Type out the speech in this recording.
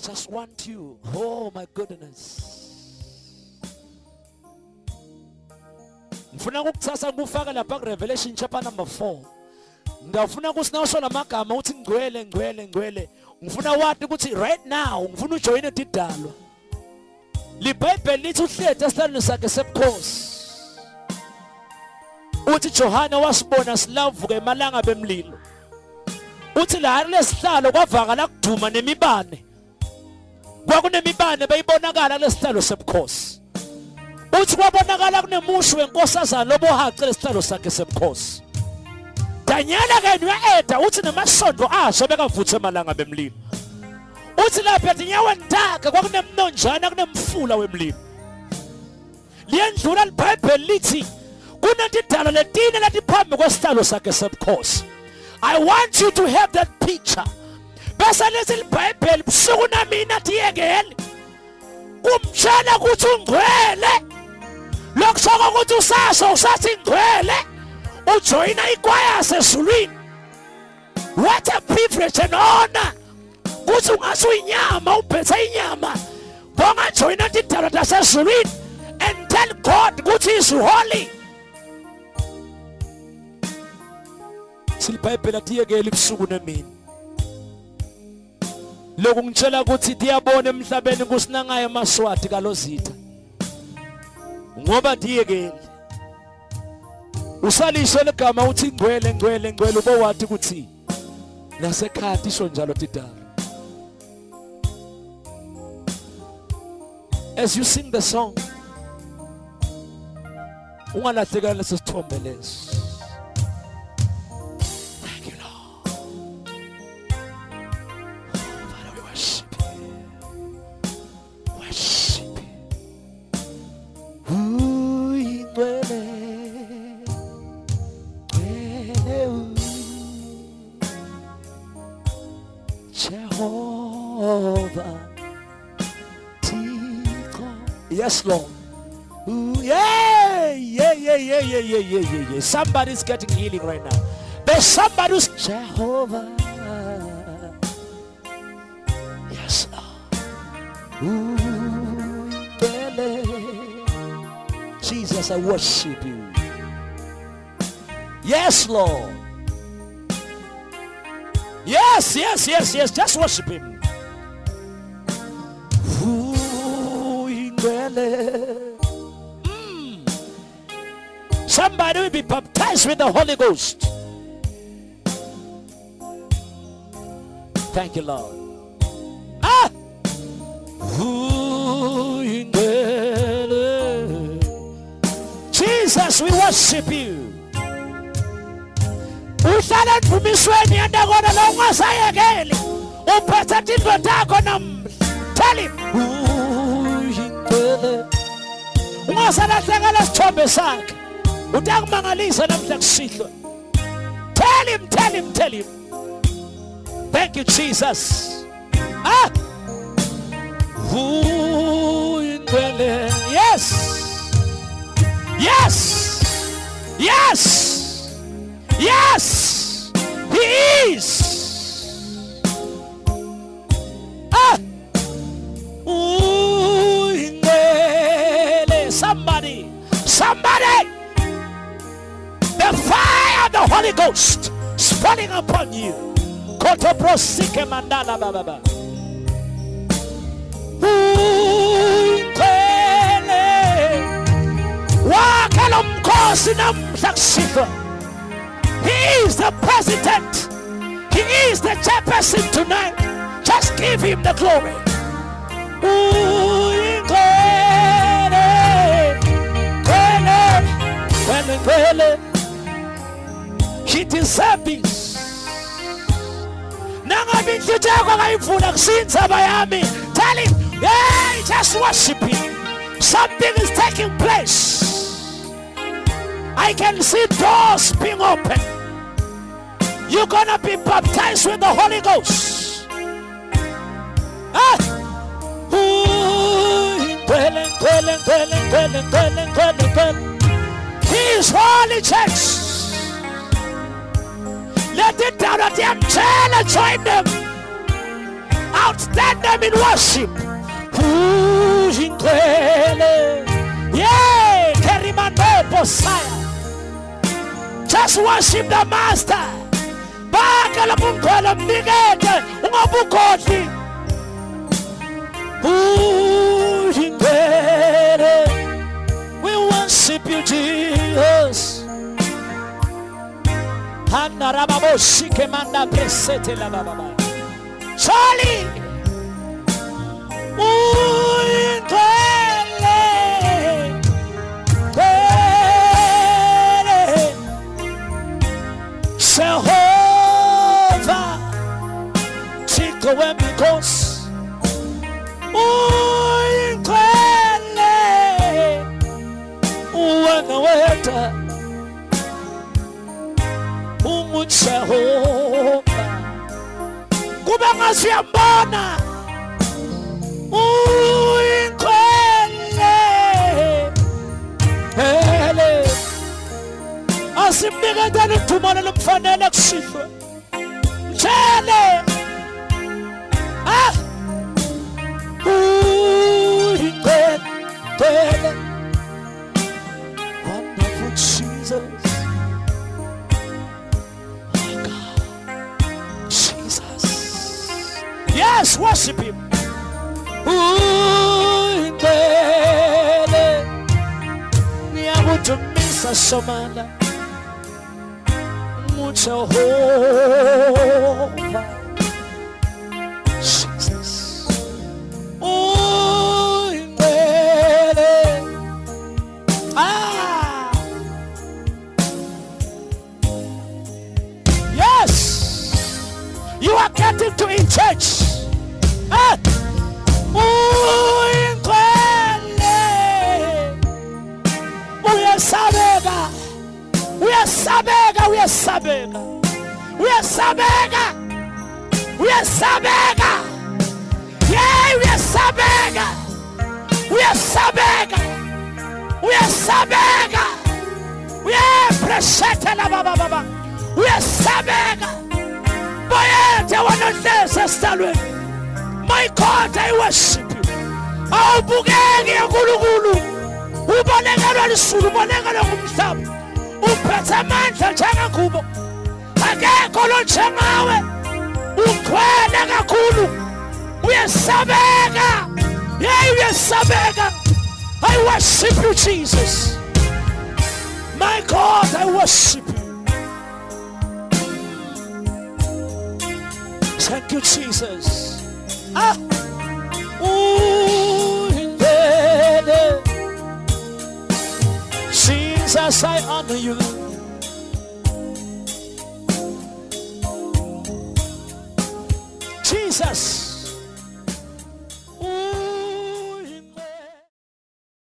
just want you. Oh my goodness. Ngifuna ukuthatha ngufaka lapha ku Revelation chapter number 4. Ngifuna ukusinawusho lamagama uthi ngcwele ngcwele ngcwele. Ngifuna wathi ukuthi right now ngifuna ujoin edidalwa. LiBhayibheli lithi uhlezi esihlalweni sakhe sebukhosi. Uthi Johana wasibona silavuka emalanga bemlilo. Uthi la lesihlalo kwavakala kuduma nemibane. Kwakunemibane bayibonakala kulesihlalo sebukhosi. Uthi kwabonakala kunemushu wenkosazana lobohace lesihlalo sakhe sebukhosi. Danyela ke noEda uthi nemasondo aso bekavuthe emalanga bemlilo. Uthi lapha enyaweni takhe kwakunemnonjana kunemfula wemlilo. Liyendlula liBhayibheli lithi kunendidalo letine latiphambi kwesihlalo sakhe sebukhosi. I want you to have that picture. Bese lesi liBhayibheli busuku nami nathi yekele. Kumtshela ukuthi ungcwele. Lokusho ukuthi usathi ngcwele. Ujoyina ikwaya sezulwini. What a privilege and honor. Kuthi ungathi uyinyama uphethe inyama. Bonga joyina ididalo lasezulwini and tell God ukuthi is holy. SiLiBhayibheli atiyekele ibusuku nemini. Lokhu ngitshela ukuthi diyabona emhlabeni kusinangayo amaswati kalozitha. Ngoba diyekele. Usalisho legama uthi ngcwele ngcwele ngcwele ubo wathi ukuthi nasekhaya isho njalo didalo. As you sing the song, ungalahlekela leso sithombe leso. Yes, Lord. Ooh, yeah. Somebody's getting healing right now. There's somebody who's Jehovah. Yes, Lord. Ooh, Jesus, I worship you. Yes, Lord. Yes. Just worship him. Somebody will be baptized with the Holy Ghost. Thank you, Lord. Jesus, we worship you. Uhlala mvumisweni andakona lo ungasayekeli. Uphethe into takho nam. Tell him. Ungasalahlekela isithombe sakhe. Utakumangalisa namhla kusihlwa. Tell him. Thank you, Jesus. Yes. He is. Somebody. The fire of the Holy Ghost is falling upon you. Kotoprosike mandala baba. He is the president. He is the chairperson tonight. Just give him the glory. He deserves this. Tell him, hey, just worship him. Something is taking place. I can see doors being open. You're gonna be baptized with the Holy Ghost. He is holy, church. Let it down at them. Join them. outstanding in worship. Uyingcwele. Yeah, Kerimano Posaya. Just worship the Master. Bakala Umngcwele mnikete ungabukhohli. Uyingcwele. We worship you, Jesus. Charlie, Uyingcwele, Jehovah, Chico Wemikos, Uyingcwele, Uwena Jehovah, kuba ngasiyambona Uyingcwele, hele asimniketele ithumane lomfanele kusihlwe mtshele Uyingcwele, wonderful Jesus. Yes, worship him. Uyingcwele, ngiyakuthumisa somanda Jehovah, Jesus. Uyingcwele, yes, you are getting to in church. Uyingcwele, uyasabeka, uyasabeka, uyasabeka, uyasabeka, uyasabeka, yeah, uyasabeka, uyasabeka, uyasabeka, uyapreshete la baba, uyasabeka, boyete wanonhlesa stalweni. My God, I worship you. Awubukeki uNkulunkulu. Ubonekelwa lisulu, ubonekelwa ngumhlaba. Uphethe amandla njengengubo. Akekho lo njengawe. Ugcwele kakhulu. Uyasabeka. Yeah, uyasabeka. I worship you, Jesus. My God, I worship you. Thank you, Jesus. Uyingcwele, Jesus, I honor you. Jesus.